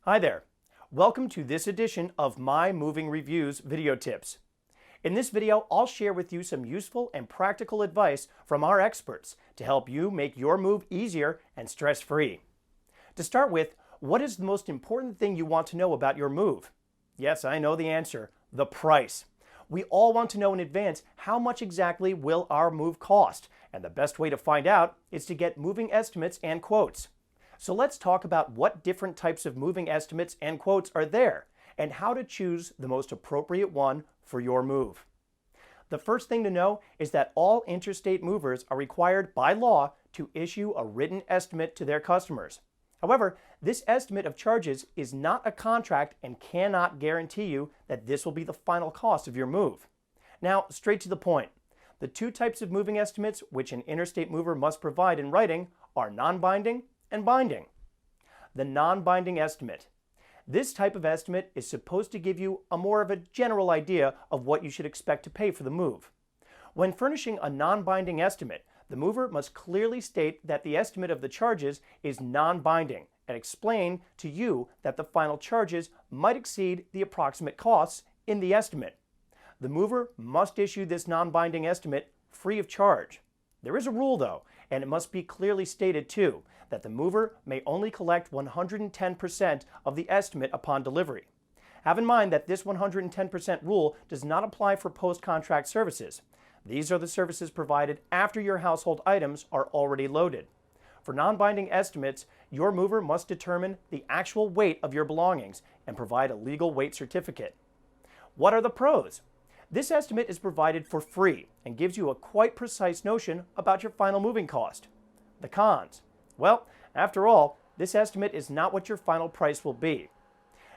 Hi there. Welcome to this edition of My Moving Reviews video tips. In this video, I'll share with you some useful and practical advice from our experts to help you make your move easier and stress-free. To start with, what is the most important thing you want to know about your move? Yes, I know the answer, the price. We all want to know in advance how much exactly will our move cost, and the best way to find out is to get moving estimates and quotes. So let's talk about what different types of moving estimates and quotes are there, and how to choose the most appropriate one for your move. The first thing to know is that all interstate movers are required by law to issue a written estimate to their customers. However, this estimate of charges is not a contract and cannot guarantee you that this will be the final cost of your move. Now, straight to the point. The two types of moving estimates which an interstate mover must provide in writing are non-binding and binding. The non-binding estimate. This type of estimate is supposed to give you more of a general idea of what you should expect to pay for the move. When furnishing a non-binding estimate, the mover must clearly state that the estimate of the charges is non-binding and explain to you that the final charges might exceed the approximate costs in the estimate. The mover must issue this non-binding estimate free of charge. There is a rule though, and it must be clearly stated too, that the mover may only collect 110% of the estimate upon delivery. Have in mind that this 110% rule does not apply for post-contract services. These are the services provided after your household items are already loaded. For non-binding estimates, your mover must determine the actual weight of your belongings and provide a legal weight certificate. What are the pros? This estimate is provided for free and gives you a quite precise notion about your final moving cost. The cons? Well, after all, this estimate is not what your final price will be.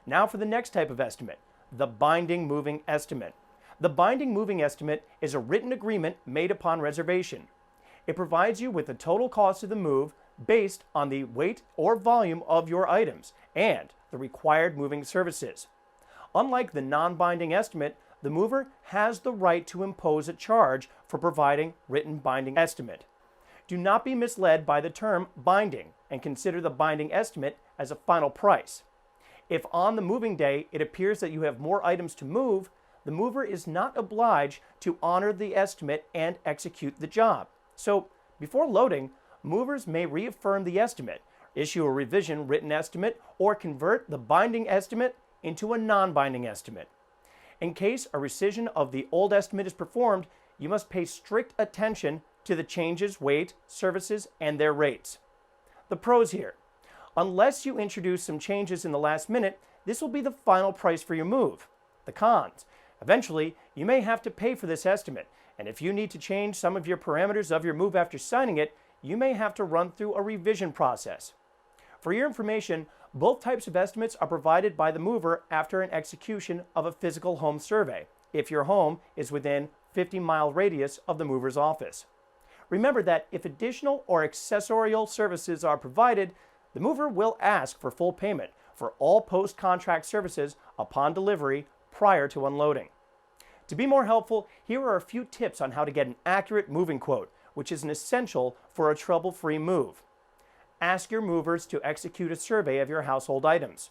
Now for the next type of estimate, the binding moving estimate. The binding moving estimate is a written agreement made upon reservation. It provides you with the total cost of the move based on the weight or volume of your items and the required moving services. Unlike the non-binding estimate, the mover has the right to impose a charge for providing written binding estimate. Do not be misled by the term binding and consider the binding estimate as a final price. If on the moving day it appears that you have more items to move, the mover is not obliged to honor the estimate and execute the job. So, before loading, movers may reaffirm the estimate, issue a revision written estimate, or convert the binding estimate into a non-binding estimate. In case a rescission of the old estimate is performed, you must pay strict attention to the changes, weight, services, and their rates. The pros here. Unless you introduce some changes in the last minute, this will be the final price for your move. The cons. Eventually, you may have to pay for this estimate, and if you need to change some of your parameters of your move after signing it, you may have to run through a revision process. For your information, both types of estimates are provided by the mover after an execution of a physical home survey, if your home is within 50-mile radius of the mover's office. Remember that if additional or accessorial services are provided, the mover will ask for full payment for all post-contract services upon delivery prior to unloading. To be more helpful, here are a few tips on how to get an accurate moving quote, which is an essential for a trouble-free move. Ask your movers to execute a survey of your household items.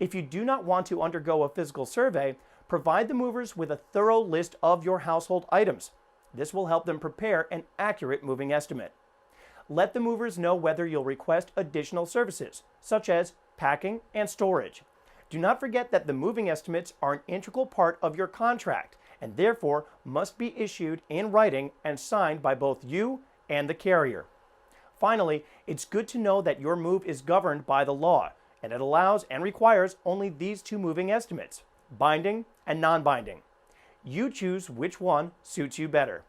If you do not want to undergo a physical survey, provide the movers with a thorough list of your household items. This will help them prepare an accurate moving estimate. Let the movers know whether you'll request additional services, such as packing and storage. Do not forget that the moving estimates are an integral part of your contract and therefore must be issued in writing and signed by both you and the carrier. Finally, it's good to know that your move is governed by the law, and it allows and requires only these two moving estimates, binding and non-binding. You choose which one suits you better.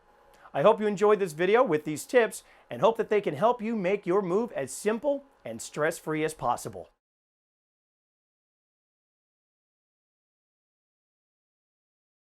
I hope you enjoyed this video with these tips and hope that they can help you make your move as simple and stress-free as possible.